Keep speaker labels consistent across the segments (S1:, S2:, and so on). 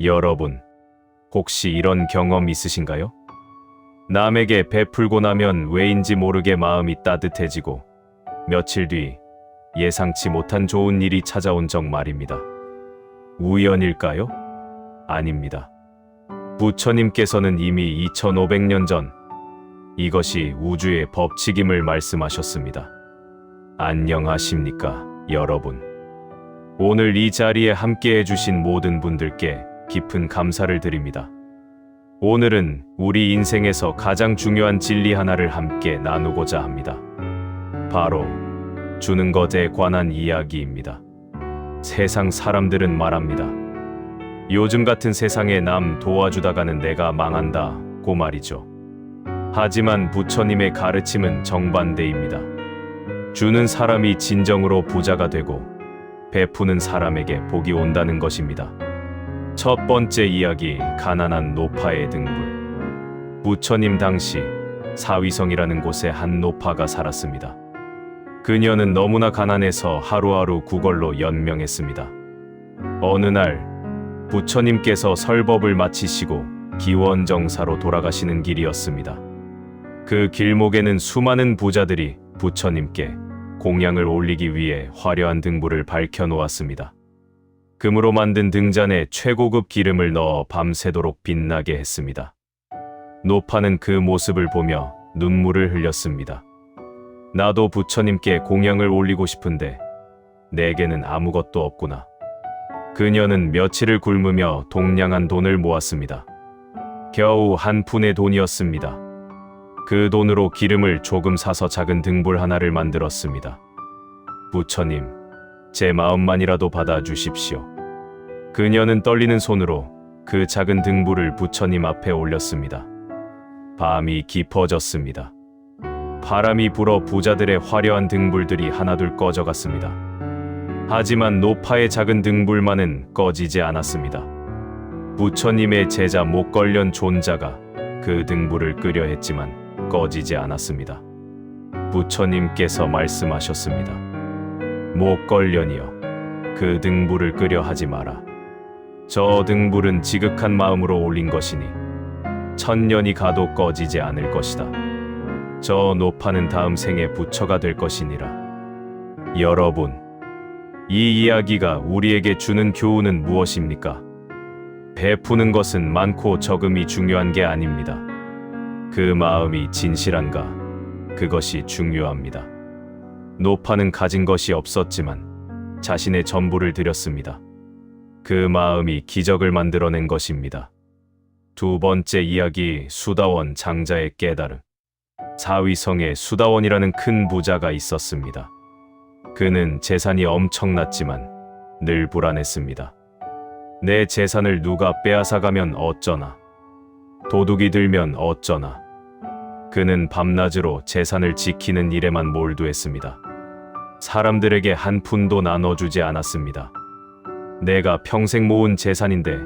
S1: 여러분, 혹시 이런 경험 있으신가요? 남에게 베풀고 나면 왜인지 모르게 마음이 따뜻해지고 며칠 뒤 예상치 못한 좋은 일이 찾아온 적 말입니다. 우연일까요? 아닙니다. 부처님께서는 이미 2500년 전 이것이 우주의 법칙임을 말씀하셨습니다. 안녕하십니까, 여러분. 오늘 이 자리에 함께 해주신 모든 분들께 깊은 감사를 드립니다. 오늘은 우리 인생에서 가장 중요한 진리 하나를 함께 나누고자 합니다. 바로 주는 것에 관한 이야기입니다. 세상 사람들은 말합니다. 요즘 같은 세상에 남 도와주다가는 내가 망한다고 말이죠. 하지만 부처님의 가르침은 정반대입니다. 주는 사람이 진정으로 부자가 되고 베푸는 사람에게 복이 온다는 것입니다. 첫 번째 이야기, 가난한 노파의 등불. 부처님 당시 사위성이라는 곳에 한 노파가 살았습니다. 그녀는 너무나 가난해서 하루하루 구걸로 연명했습니다. 어느 날 부처님께서 설법을 마치시고 기원정사로 돌아가시는 길이었습니다. 그 길목에는 수많은 부자들이 부처님께 공양을 올리기 위해 화려한 등불을 밝혀놓았습니다. 금으로 만든 등잔에 최고급 기름을 넣어 밤새도록 빛나게 했습니다. 노파는 그 모습을 보며 눈물을 흘렸습니다. 나도 부처님께 공양을 올리고 싶은데 내게는 아무것도 없구나. 그녀는 며칠을 굶으며 동량한 돈을 모았습니다. 겨우 한 푼의 돈이었습니다. 그 돈으로 기름을 조금 사서 작은 등불 하나를 만들었습니다. 부처님, 제 마음만이라도 받아주십시오. 그녀는 떨리는 손으로 그 작은 등불을 부처님 앞에 올렸습니다. 밤이 깊어졌습니다. 바람이 불어 부자들의 화려한 등불들이 하나둘 꺼져갔습니다. 하지만 노파의 작은 등불만은 꺼지지 않았습니다. 부처님의 제자 목걸련 존자가 그 등불을 끄려 했지만 꺼지지 않았습니다. 부처님께서 말씀하셨습니다. 목걸련이여, 그 등불을 끄려 하지 마라. 저 등불은 지극한 마음으로 올린 것이니 천년이 가도 꺼지지 않을 것이다. 저 노파는 다음 생에 부처가 될 것이니라. 여러분, 이 이야기가 우리에게 주는 교훈은 무엇입니까? 베푸는 것은 많고 적음이 중요한 게 아닙니다. 그 마음이 진실한가, 그것이 중요합니다. 노파는 가진 것이 없었지만 자신의 전부를 드렸습니다. 그 마음이 기적을 만들어낸 것입니다. 두 번째 이야기, 수다원 장자의 깨달음. 사위성에 수다원이라는 큰 부자가 있었습니다. 그는 재산이 엄청났지만 늘 불안했습니다. 내 재산을 누가 빼앗아가면 어쩌나, 도둑이 들면 어쩌나. 그는 밤낮으로 재산을 지키는 일에만 몰두했습니다. 사람들에게 한 푼도 나눠주지 않았습니다. 내가 평생 모은 재산인데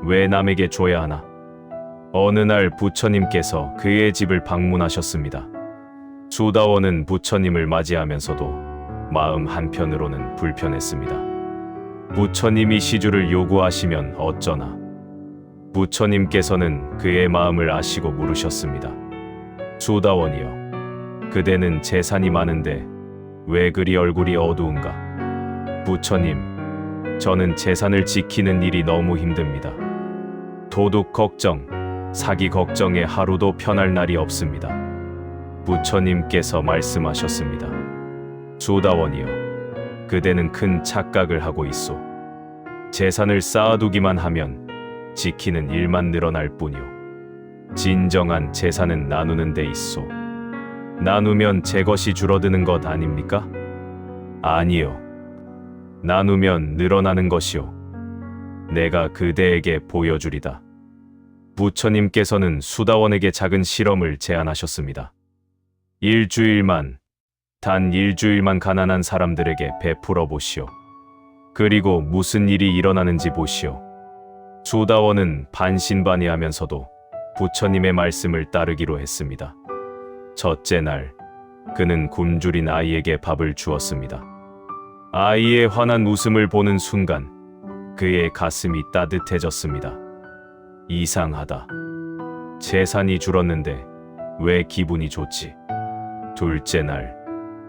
S1: 왜 남에게 줘야 하나? 어느 날 부처님께서 그의 집을 방문하셨습니다. 수다원은 부처님을 맞이하면서도 마음 한편으로는 불편했습니다. 부처님이 시주를 요구하시면 어쩌나. 부처님께서는 그의 마음을 아시고 물으셨습니다. 수다원이여, 그대는 재산이 많은데 왜 그리 얼굴이 어두운가? 부처님, 저는 재산을 지키는 일이 너무 힘듭니다. 도둑 걱정, 사기 걱정에 하루도 편할 날이 없습니다. 부처님께서 말씀하셨습니다. 수다원이여, 그대는 큰 착각을 하고 있소. 재산을 쌓아두기만 하면 지키는 일만 늘어날 뿐이오. 진정한 재산은 나누는 데 있소. 나누면 제 것이 줄어드는 것 아닙니까? 아니요. 나누면 늘어나는 것이오. 내가 그대에게 보여주리다. 부처님께서는 수다원에게 작은 실험을 제안하셨습니다. 단 일주일만 가난한 사람들에게 베풀어 보시오. 그리고 무슨 일이 일어나는지 보시오. 수다원은 반신반의하면서도 부처님의 말씀을 따르기로 했습니다. 첫째 날, 그는 굶주린 아이에게 밥을 주었습니다. 아이의 환한 웃음을 보는 순간 그의 가슴이 따뜻해졌습니다. 이상하다. 재산이 줄었는데 왜 기분이 좋지? 둘째 날,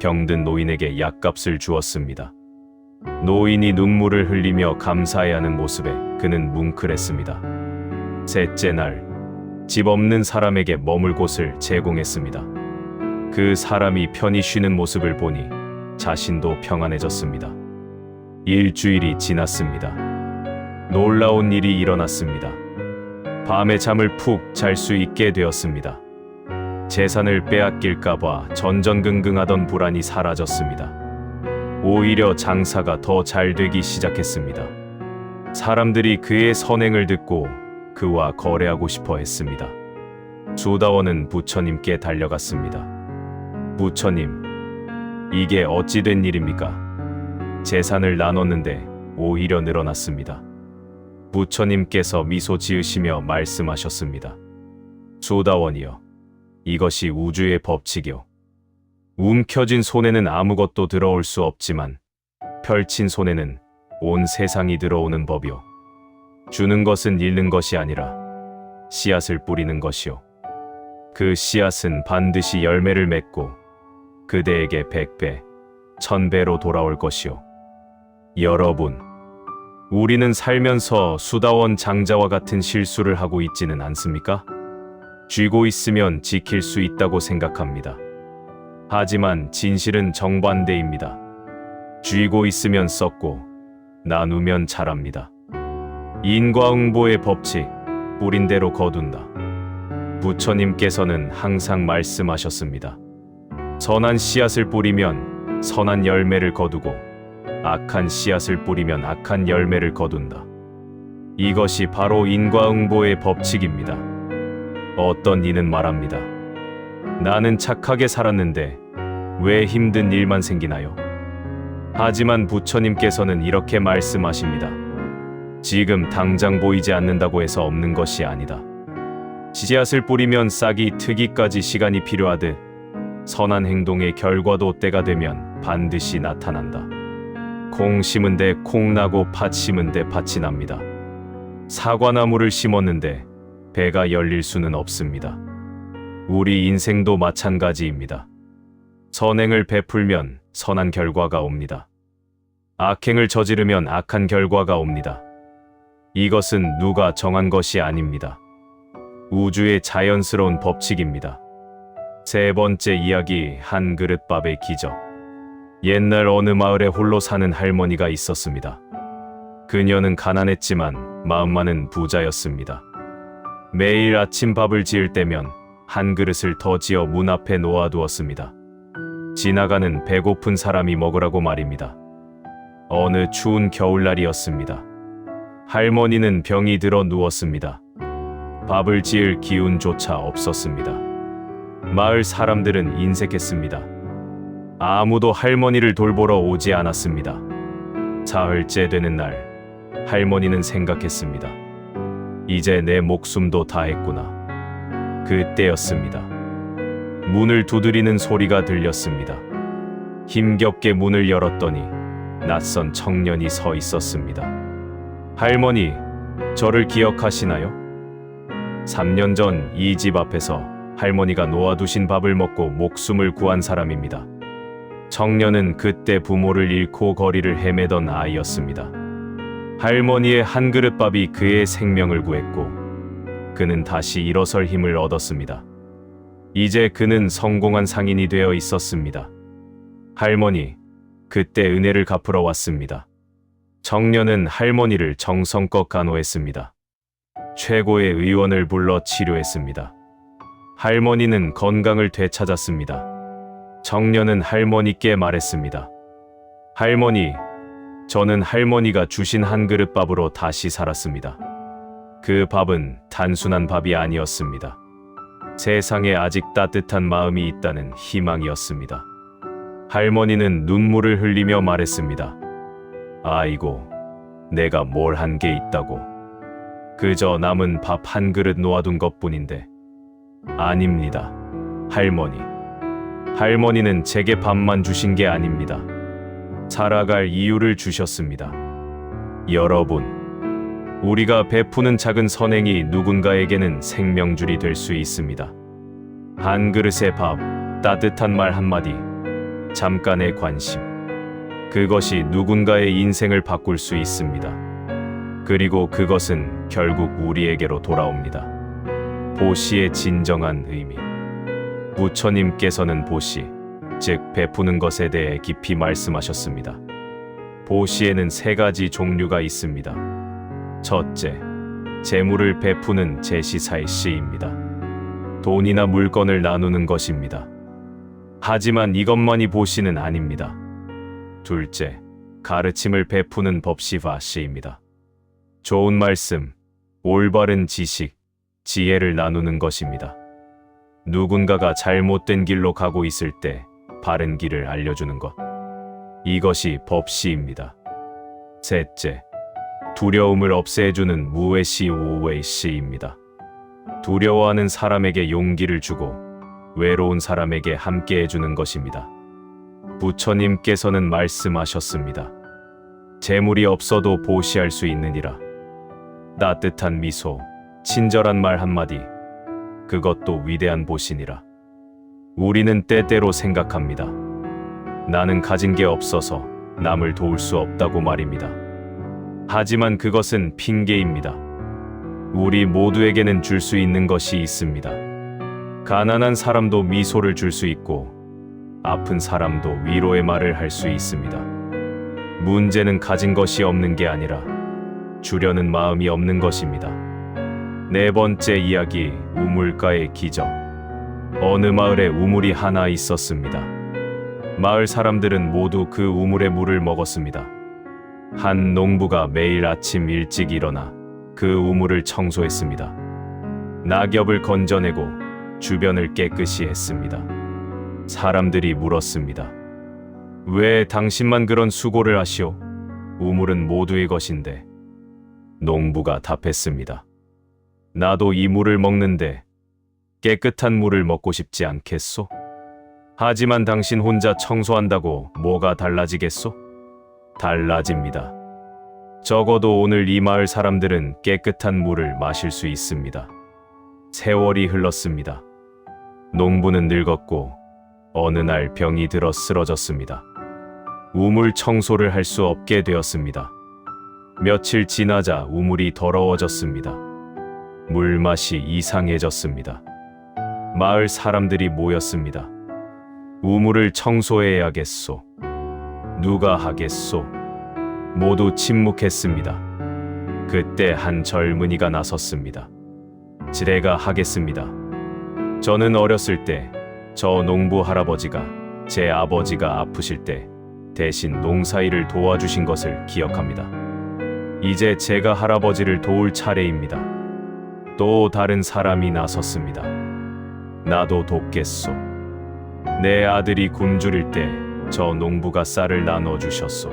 S1: 병든 노인에게 약값을 주었습니다. 노인이 눈물을 흘리며 감사해하는 모습에 그는 뭉클했습니다. 셋째 날, 집 없는 사람에게 머물 곳을 제공했습니다. 그 사람이 편히 쉬는 모습을 보니 자신도 평안해졌습니다. 일주일이 지났습니다. 놀라운 일이 일어났습니다. 밤에 잠을 푹 잘 수 있게 되었습니다. 재산을 빼앗길까봐 전전긍긍하던 불안이 사라졌습니다. 오히려 장사가 더 잘 되기 시작했습니다. 사람들이 그의 선행을 듣고 그와 거래하고 싶어 했습니다. 수다원은 부처님께 달려갔습니다. 부처님, 이게 어찌 된 일입니까? 재산을 나눴는데 오히려 늘어났습니다. 부처님께서 미소 지으시며 말씀하셨습니다. 수다원이여, 이것이 우주의 법칙이요. 움켜쥔 손에는 아무것도 들어올 수 없지만 펼친 손에는 온 세상이 들어오는 법이요. 주는 것은 잃는 것이 아니라 씨앗을 뿌리는 것이요. 그 씨앗은 반드시 열매를 맺고 그대에게 100배, 1000배로 돌아올 것이요. 여러분, 우리는 살면서 수다원 장자와 같은 실수를 하고 있지는 않습니까? 쥐고 있으면 지킬 수 있다고 생각합니다. 하지만 진실은 정반대입니다. 쥐고 있으면 썩고 나누면 자랍니다. 인과응보의 법칙, 뿌린 대로 거둔다. 부처님께서는 항상 말씀하셨습니다. 선한 씨앗을 뿌리면 선한 열매를 거두고 악한 씨앗을 뿌리면 악한 열매를 거둔다. 이것이 바로 인과응보의 법칙입니다. 어떤 이는 말합니다. 나는 착하게 살았는데 왜 힘든 일만 생기나요? 하지만 부처님께서는 이렇게 말씀하십니다. 지금 당장 보이지 않는다고 해서 없는 것이 아니다. 씨앗을 뿌리면 싹이 트기까지 시간이 필요하듯 선한 행동의 결과도 때가 되면 반드시 나타난다. 콩 심은 데 콩 나고 팥 심은 데 팥이 납니다. 사과나무를 심었는데 배가 열릴 수는 없습니다. 우리 인생도 마찬가지입니다. 선행을 베풀면 선한 결과가 옵니다. 악행을 저지르면 악한 결과가 옵니다. 이것은 누가 정한 것이 아닙니다. 우주의 자연스러운 법칙입니다. 세 번째 이야기, 한 그릇 밥의 기적. 옛날 어느 마을에 홀로 사는 할머니가 있었습니다. 그녀는 가난했지만 마음만은 부자였습니다. 매일 아침 밥을 지을 때면 한 그릇을 더 지어 문 앞에 놓아두었습니다. 지나가는 배고픈 사람이 먹으라고 말입니다. 어느 추운 겨울날이었습니다. 할머니는 병이 들어 누웠습니다. 밥을 지을 기운조차 없었습니다. 마을 사람들은 인색했습니다. 아무도 할머니를 돌보러 오지 않았습니다. 사흘째 되는 날, 할머니는 생각했습니다. 이제 내 목숨도 다했구나. 그때였습니다. 문을 두드리는 소리가 들렸습니다. 힘겹게 문을 열었더니 낯선 청년이 서 있었습니다. 할머니, 저를 기억하시나요? 3년 전 이 집 앞에서 할머니가 놓아두신 밥을 먹고 목숨을 구한 사람입니다. 청년은 그때 부모를 잃고 거리를 헤매던 아이였습니다. 할머니의 한 그릇 밥이 그의 생명을 구했고 그는 다시 일어설 힘을 얻었습니다. 이제 그는 성공한 상인이 되어 있었습니다. 할머니, 그때 은혜를 갚으러 왔습니다. 청년은 할머니를 정성껏 간호했습니다. 최고의 의원을 불러 치료했습니다. 할머니는 건강을 되찾았습니다. 청년은 할머니께 말했습니다. 할머니, 저는 할머니가 주신 한 그릇 밥으로 다시 살았습니다. 그 밥은 단순한 밥이 아니었습니다. 세상에 아직 따뜻한 마음이 있다는 희망이었습니다. 할머니는 눈물을 흘리며 말했습니다. 아이고, 내가 뭘 한 게 있다고. 그저 남은 밥 한 그릇 놓아둔 것뿐인데. 아닙니다, 할머니. 할머니는 제게 밥만 주신 게 아닙니다. 살아갈 이유를 주셨습니다. 여러분, 우리가 베푸는 작은 선행이 누군가에게는 생명줄이 될 수 있습니다. 한 그릇의 밥, 따뜻한 말 한마디, 잠깐의 관심. 그것이 누군가의 인생을 바꿀 수 있습니다. 그리고 그것은 결국 우리에게로 돌아옵니다. 보시의 진정한 의미. 부처님께서는 보시, 즉 베푸는 것에 대해 깊이 말씀하셨습니다. 보시에는 세 가지 종류가 있습니다. 첫째, 재물을 베푸는 제시살시입니다. 돈이나 물건을 나누는 것입니다. 하지만 이것만이 보시는 아닙니다. 둘째, 가르침을 베푸는 법시바시입니다. 좋은 말씀, 올바른 지식, 지혜를 나누는 것입니다. 누군가가 잘못된 길로 가고 있을 때 바른 길을 알려주는 것. 이것이 법시입니다. 셋째, 두려움을 없애주는 무외시 오웨이시입니다. 두려워하는 사람에게 용기를 주고 외로운 사람에게 함께 해주는 것입니다. 부처님께서는 말씀하셨습니다. 재물이 없어도 보시할 수 있느니라. 따뜻한 미소, 친절한 말 한마디, 그것도 위대한 보시니라. 우리는 때때로 생각합니다. 나는 가진 게 없어서 남을 도울 수 없다고 말입니다. 하지만 그것은 핑계입니다. 우리 모두에게는 줄 수 있는 것이 있습니다. 가난한 사람도 미소를 줄 수 있고 아픈 사람도 위로의 말을 할 수 있습니다. 문제는 가진 것이 없는 게 아니라 주려는 마음이 없는 것입니다. 네 번째 이야기, 우물가의 기적. 어느 마을에 우물이 하나 있었습니다. 마을 사람들은 모두 그 우물의 물을 먹었습니다. 한 농부가 매일 아침 일찍 일어나 그 우물을 청소했습니다. 낙엽을 건져내고 주변을 깨끗이 했습니다. 사람들이 물었습니다. 왜 당신만 그런 수고를 하시오? 우물은 모두의 것인데. 농부가 답했습니다. 나도 이 물을 먹는데 깨끗한 물을 먹고 싶지 않겠소? 하지만 당신 혼자 청소한다고 뭐가 달라지겠소? 달라집니다. 적어도 오늘 이 마을 사람들은 깨끗한 물을 마실 수 있습니다. 세월이 흘렀습니다. 농부는 늙었고 어느 날 병이 들어 쓰러졌습니다. 우물 청소를 할 수 없게 되었습니다. 며칠 지나자 우물이 더러워졌습니다. 물맛이 이상해졌습니다. 마을 사람들이 모였습니다. 우물을 청소해야겠소. 누가 하겠소? 모두 침묵했습니다. 그때 한 젊은이가 나섰습니다. 제가 하겠습니다. 저는 어렸을 때 저 농부 할아버지가 제 아버지가 아프실 때 대신 농사일을 도와주신 것을 기억합니다. 이제 제가 할아버지를 도울 차례입니다. 또 다른 사람이 나섰습니다. 나도 돕겠소. 내 아들이 굶주릴 때 저 농부가 쌀을 나눠주셨소.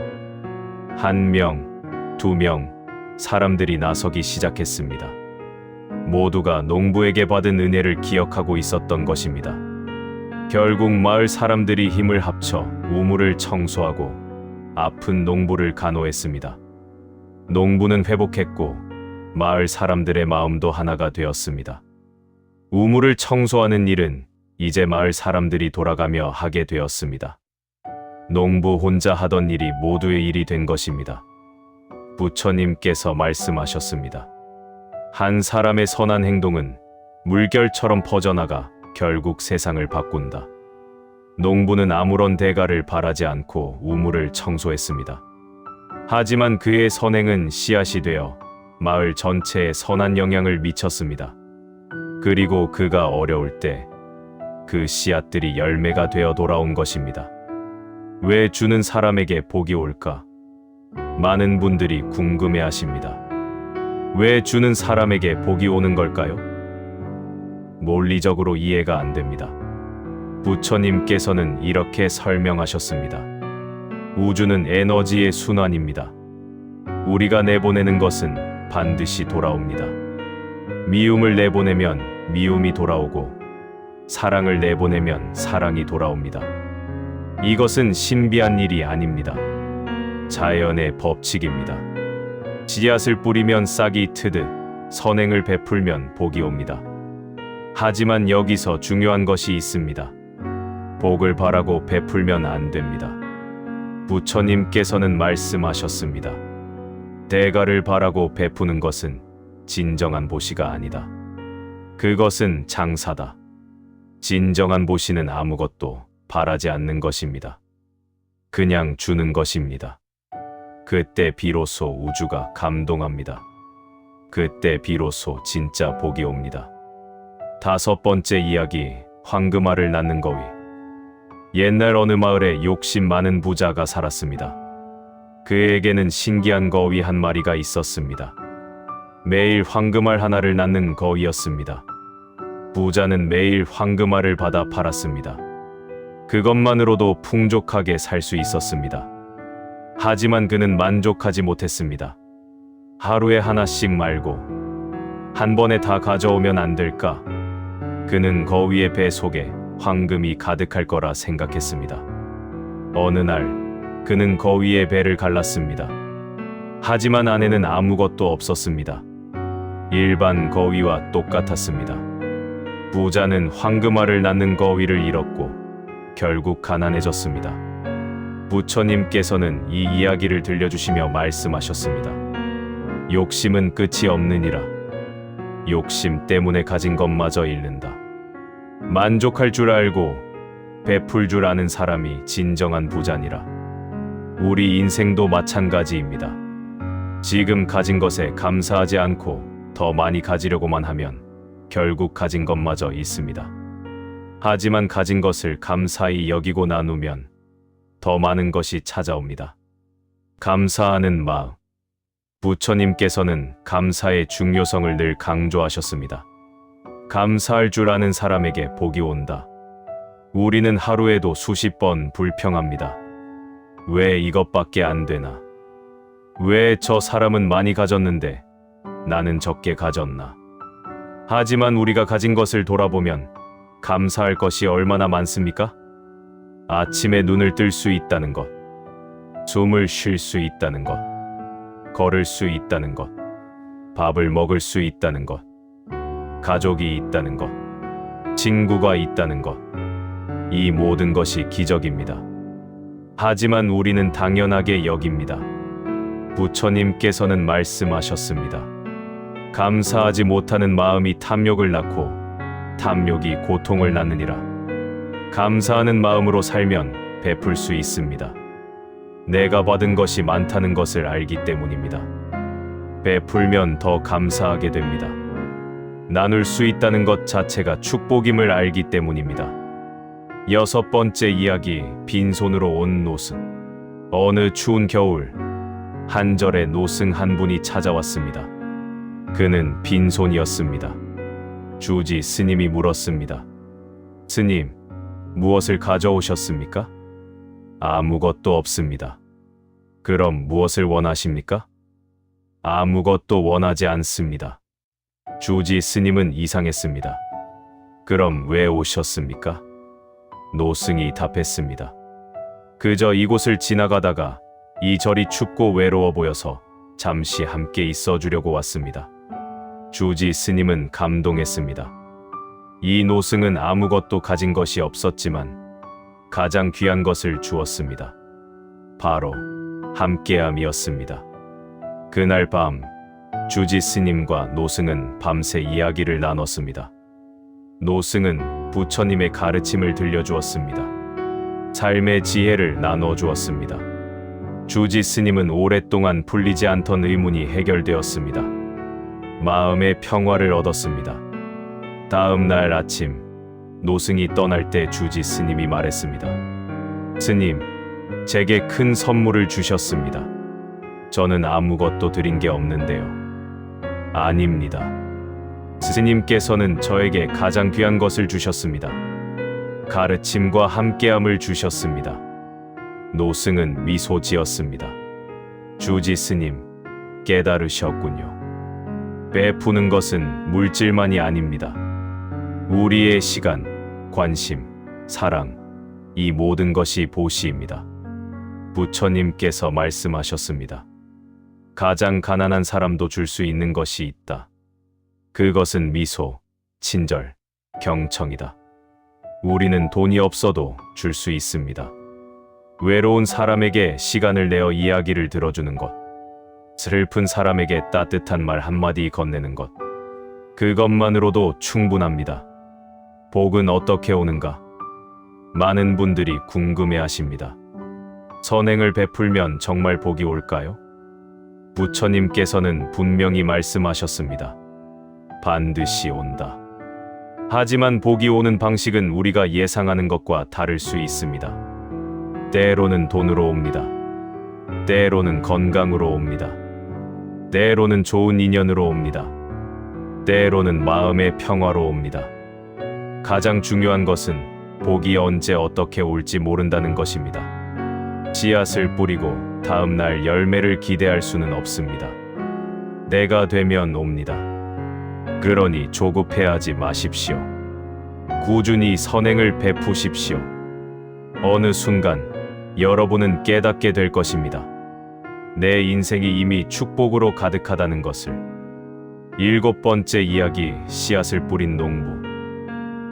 S1: 한 명, 두 명, 사람들이 나서기 시작했습니다. 모두가 농부에게 받은 은혜를 기억하고 있었던 것입니다. 결국 마을 사람들이 힘을 합쳐 우물을 청소하고 아픈 농부를 간호했습니다. 농부는 회복했고 마을 사람들의 마음도 하나가 되었습니다. 우물을 청소하는 일은 이제 마을 사람들이 돌아가며 하게 되었습니다. 농부 혼자 하던 일이 모두의 일이 된 것입니다. 부처님께서 말씀하셨습니다. 한 사람의 선한 행동은 물결처럼 퍼져나가 결국 세상을 바꾼다. 농부는 아무런 대가를 바라지 않고 우물을 청소했습니다. 하지만 그의 선행은 씨앗이 되어 마을 전체에 선한 영향을 미쳤습니다. 그리고 그가 어려울 때 그 씨앗들이 열매가 되어 돌아온 것입니다. 왜 주는 사람에게 복이 올까? 많은 분들이 궁금해 하십니다. 왜 주는 사람에게 복이 오는 걸까요? 논리적으로 이해가 안 됩니다. 부처님께서는 이렇게 설명하셨습니다. 우주는 에너지의 순환입니다. 우리가 내보내는 것은 반드시 돌아옵니다. 미움을 내보내면 미움이 돌아오고 사랑을 내보내면 사랑이 돌아옵니다. 이것은 신비한 일이 아닙니다. 자연의 법칙입니다. 씨앗을 뿌리면 싹이 트듯 선행을 베풀면 복이 옵니다. 하지만 여기서 중요한 것이 있습니다. 복을 바라고 베풀면 안 됩니다. 부처님께서는 말씀하셨습니다. 대가를 바라고 베푸는 것은 진정한 보시가 아니다. 그것은 장사다. 진정한 보시는 아무것도 바라지 않는 것입니다. 그냥 주는 것입니다. 그때 비로소 우주가 감동합니다. 그때 비로소 진짜 복이 옵니다. 5번째 이야기, 황금알을 낳는 거위. 옛날 어느 마을에 욕심 많은 부자가 살았습니다. 그에게는 신기한 거위 한 마리가 있었습니다. 매일 황금알 하나를 낳는 거위였습니다. 부자는 매일 황금알을 받아 팔았습니다. 그것만으로도 풍족하게 살 수 있었습니다. 하지만 그는 만족하지 못했습니다. 하루에 하나씩 말고 한 번에 다 가져오면 안 될까? 그는 거위의 배 속에 황금이 가득할 거라 생각했습니다. 어느 날 그는 거위의 배를 갈랐습니다. 하지만 안에는 아무것도 없었습니다. 일반 거위와 똑같았습니다. 부자는 황금알을 낳는 거위를 잃었고 결국 가난해졌습니다. 부처님께서는 이 이야기를 들려주시며 말씀하셨습니다. 욕심은 끝이 없느니라. 욕심 때문에 가진 것마저 잃는다. 만족할 줄 알고 베풀 줄 아는 사람이 진정한 부자니라. 우리 인생도 마찬가지입니다. 지금 가진 것에 감사하지 않고 더 많이 가지려고만 하면 결국 가진 것마저 잃습니다. 하지만 가진 것을 감사히 여기고 나누면 더 많은 것이 찾아옵니다. 감사하는 마음. 부처님께서는 감사의 중요성을 늘 강조하셨습니다. 감사할 줄 아는 사람에게 복이 온다. 우리는 하루에도 수십 번 불평합니다. 왜 이것밖에 안 되나? 왜 저 사람은 많이 가졌는데 나는 적게 가졌나? 하지만 우리가 가진 것을 돌아보면 감사할 것이 얼마나 많습니까? 아침에 눈을 뜰 수 있다는 것, 숨을 쉴 수 있다는 것, 걸을 수 있다는 것, 밥을 먹을 수 있다는 것, 가족이 있다는 것, 친구가 있다는 것, 이 모든 것이 기적입니다. 하지만 우리는 당연하게 여깁니다. 부처님께서는 말씀하셨습니다. 감사하지 못하는 마음이 탐욕을 낳고 탐욕이 고통을 낳느니라. 감사하는 마음으로 살면 베풀 수 있습니다. 내가 받은 것이 많다는 것을 알기 때문입니다. 베풀면 더 감사하게 됩니다. 나눌 수 있다는 것 자체가 축복임을 알기 때문입니다. 6번째 이야기, 빈손으로 온 노승. 어느 추운 겨울, 한 절에 노승 한 분이 찾아왔습니다. 그는 빈손이었습니다. 주지 스님이 물었습니다. 스님, 무엇을 가져오셨습니까? 아무것도 없습니다. 그럼 무엇을 원하십니까? 아무것도 원하지 않습니다. 주지 스님은 이상했습니다. 그럼 왜 오셨습니까? 노승이 답했습니다. 그저 이곳을 지나가다가 이 절이 춥고 외로워 보여서 잠시 함께 있어 주려고 왔습니다. 주지 스님은 감동했습니다. 이 노승은 아무것도 가진 것이 없었지만 가장 귀한 것을 주었습니다. 바로 함께함이었습니다. 그날 밤 주지 스님과 노승은 밤새 이야기를 나눴습니다. 노승은 부처님의 가르침을 들려주었습니다. 삶의 지혜를 나눠 주었습니다. 주지 스님은 오랫동안 풀리지 않던 의문이 해결되었습니다. 마음의 평화를 얻었습니다. 다음 날 아침, 노승이 떠날 때 주지 스님이 말했습니다. 스님, 제게 큰 선물을 주셨습니다. 저는 아무것도 드린 게 없는데요. 아닙니다. 스님께서는 저에게 가장 귀한 것을 주셨습니다. 가르침과 함께함을 주셨습니다. 노승은 미소 지었습니다. 주지 스님, 깨달으셨군요. 베푸는 것은 물질만이 아닙니다. 우리의 시간, 관심, 사랑, 이 모든 것이 보시입니다. 부처님께서 말씀하셨습니다. 가장 가난한 사람도 줄 수 있는 것이 있다. 그것은 미소, 친절, 경청이다. 우리는 돈이 없어도 줄 수 있습니다. 외로운 사람에게 시간을 내어 이야기를 들어주는 것, 슬픈 사람에게 따뜻한 말 한마디 건네는 것, 그것만으로도 충분합니다. 복은 어떻게 오는가? 많은 분들이 궁금해 하십니다. 선행을 베풀면 정말 복이 올까요? 부처님께서는 분명히 말씀하셨습니다. 반드시 온다. 하지만 복이 오는 방식은 우리가 예상하는 것과 다를 수 있습니다. 때로는 돈으로 옵니다. 때로는 건강으로 옵니다. 때로는 좋은 인연으로 옵니다. 때로는 마음의 평화로 옵니다. 가장 중요한 것은 복이 언제 어떻게 올지 모른다는 것입니다. 씨앗을 뿌리고 다음 날 열매를 기대할 수는 없습니다. 내가 되면 옵니다. 그러니 조급해하지 마십시오. 꾸준히 선행을 베푸십시오. 어느 순간 여러분은 깨닫게 될 것입니다. 내 인생이 이미 축복으로 가득하다는 것을. 7번째 이야기, 씨앗을 뿌린 농부.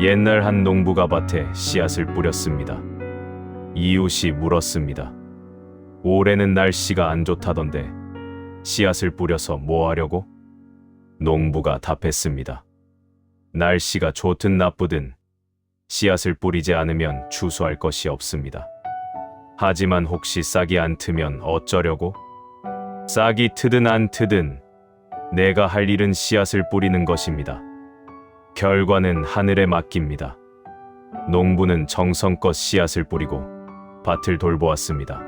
S1: 옛날 한 농부가 밭에 씨앗을 뿌렸습니다. 이웃이 물었습니다. 올해는 날씨가 안 좋다던데 씨앗을 뿌려서 뭐 하려고? 농부가 답했습니다. 날씨가 좋든 나쁘든 씨앗을 뿌리지 않으면 추수할 것이 없습니다. 하지만 혹시 싹이 안 트면 어쩌려고? 싹이 트든 안 트든 내가 할 일은 씨앗을 뿌리는 것입니다. 결과는 하늘에 맡깁니다. 농부는 정성껏 씨앗을 뿌리고 밭을 돌보았습니다.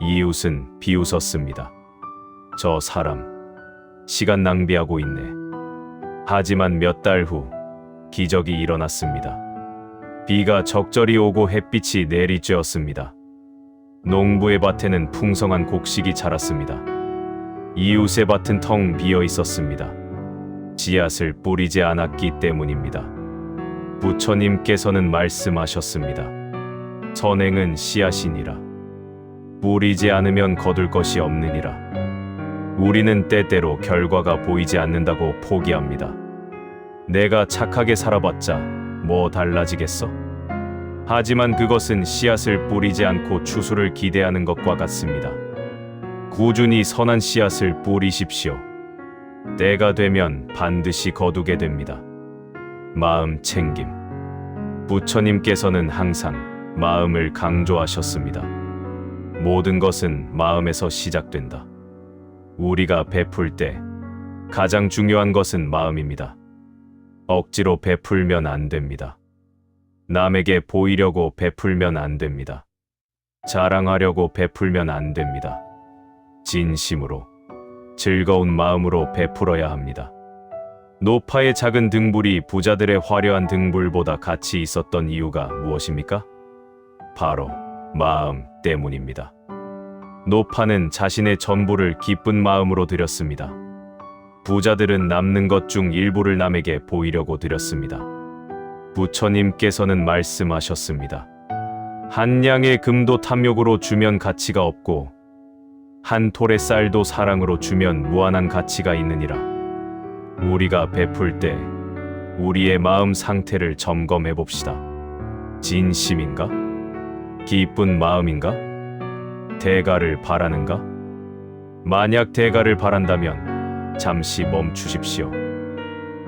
S1: 이웃은 비웃었습니다. 저 사람, 시간 낭비하고 있네. 하지만 몇 달 후 기적이 일어났습니다. 비가 적절히 오고 햇빛이 내리쬐었습니다. 농부의 밭에는 풍성한 곡식이 자랐습니다. 이웃의 밭은 텅 비어 있었습니다. 씨앗을 뿌리지 않았기 때문입니다. 부처님께서는 말씀하셨습니다. 선행은 씨앗이니라. 뿌리지 않으면 거둘 것이 없느니라. 우리는 때때로 결과가 보이지 않는다고 포기합니다. 내가 착하게 살아봤자 뭐 달라지겠어? 하지만 그것은 씨앗을 뿌리지 않고 추수를 기대하는 것과 같습니다. 꾸준히 선한 씨앗을 뿌리십시오. 때가 되면 반드시 거두게 됩니다. 마음 챙김. 부처님께서는 항상 마음을 강조하셨습니다. 모든 것은 마음에서 시작된다. 우리가 베풀 때 가장 중요한 것은 마음입니다. 억지로 베풀면 안 됩니다. 남에게 보이려고 베풀면 안 됩니다. 자랑하려고 베풀면 안 됩니다. 진심으로, 즐거운 마음으로 베풀어야 합니다. 노파의 작은 등불이 부자들의 화려한 등불보다 가치 있었던 이유가 무엇입니까? 바로 마음 때문입니다. 노파는 자신의 전부를 기쁜 마음으로 드렸습니다. 부자들은 남는 것 중 일부를 남에게 보이려고 드렸습니다. 부처님께서는 말씀하셨습니다. 한 양의 금도 탐욕으로 주면 가치가 없고 한 톨의 쌀도 사랑으로 주면 무한한 가치가 있느니라. 우리가 베풀 때 우리의 마음 상태를 점검해 봅시다. 진심인가? 기쁜 마음인가? 대가를 바라는가? 만약 대가를 바란다면 잠시 멈추십시오.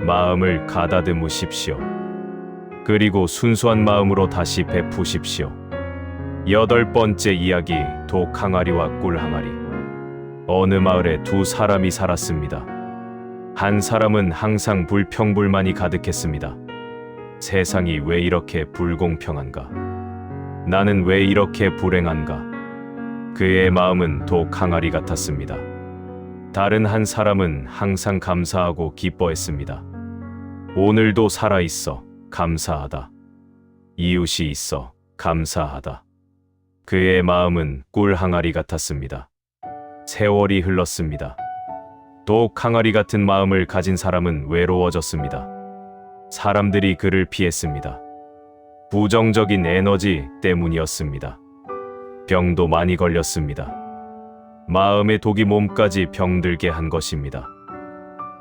S1: 마음을 가다듬으십시오. 그리고 순수한 마음으로 다시 베푸십시오. 8번째 이야기, 독 항아리와 꿀 항아리. 어느 마을에 두 사람이 살았습니다. 한 사람은 항상 불평불만이 가득했습니다. 세상이 왜 이렇게 불공평한가? 나는 왜 이렇게 불행한가? 그의 마음은 독 항아리 같았습니다. 다른 한 사람은 항상 감사하고 기뻐했습니다. 오늘도 살아있어 감사하다. 이웃이 있어 감사하다. 그의 마음은 꿀 항아리 같았습니다. 세월이 흘렀습니다. 독 항아리 같은 마음을 가진 사람은 외로워졌습니다. 사람들이 그를 피했습니다. 부정적인 에너지 때문이었습니다. 병도 많이 걸렸습니다. 마음의 독이 몸까지 병들게 한 것입니다.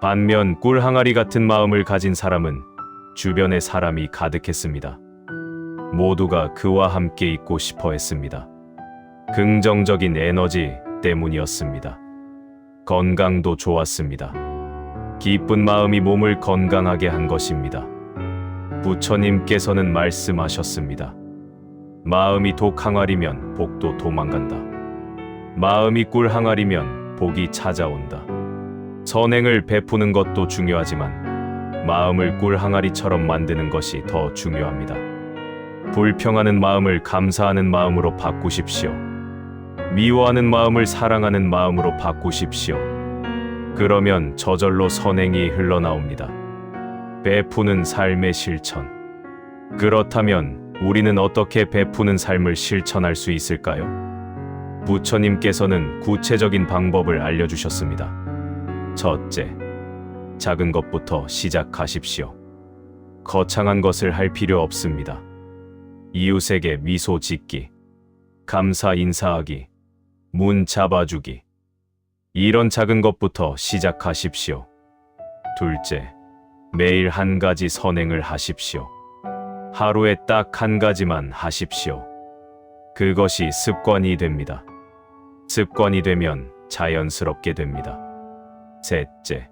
S1: 반면 꿀 항아리 같은 마음을 가진 사람은 주변에 사람이 가득했습니다. 모두가 그와 함께 있고 싶어 했습니다. 긍정적인 에너지 때문이었습니다. 건강도 좋았습니다. 기쁜 마음이 몸을 건강하게 한 것입니다. 부처님께서는 말씀하셨습니다. 마음이 독 항아리면 복도 도망간다. 마음이 꿀 항아리면 복이 찾아온다. 선행을 베푸는 것도 중요하지만 마음을 꿀 항아리처럼 만드는 것이 더 중요합니다. 불평하는 마음을 감사하는 마음으로 바꾸십시오. 미워하는 마음을 사랑하는 마음으로 바꾸십시오. 그러면 저절로 선행이 흘러나옵니다. 베푸는 삶의 실천. 그렇다면 우리는 어떻게 베푸는 삶을 실천할 수 있을까요? 부처님께서는 구체적인 방법을 알려주셨습니다. 첫째, 작은 것부터 시작하십시오. 거창한 것을 할 필요 없습니다. 이웃에게 미소 짓기, 감사 인사하기, 문 잡아주기. 이런 작은 것부터 시작하십시오. 둘째, 매일 한 가지 선행을 하십시오. 하루에 딱 한 가지만 하십시오. 그것이 습관이 됩니다. 습관이 되면 자연스럽게 됩니다. 셋째,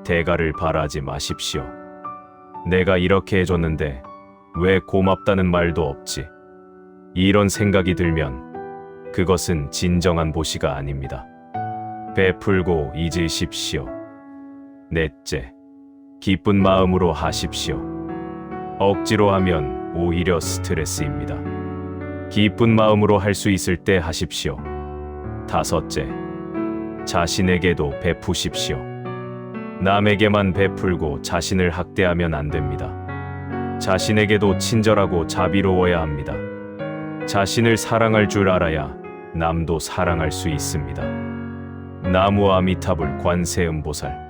S1: 대가를 바라지 마십시오. 내가 이렇게 해줬는데 왜 고맙다는 말도 없지? 이런 생각이 들면 그것은 진정한 보시가 아닙니다. 베풀고 잊으십시오. 넷째, 기쁜 마음으로 하십시오. 억지로 하면 오히려 스트레스입니다. 기쁜 마음으로 할 수 있을 때 하십시오. 다섯째, 자신에게도 베푸십시오. 남에게만 베풀고 자신을 학대하면 안 됩니다. 자신에게도 친절하고 자비로워야 합니다. 자신을 사랑할 줄 알아야 남도 사랑할 수 있습니다. 나무 아미타불 관세음보살.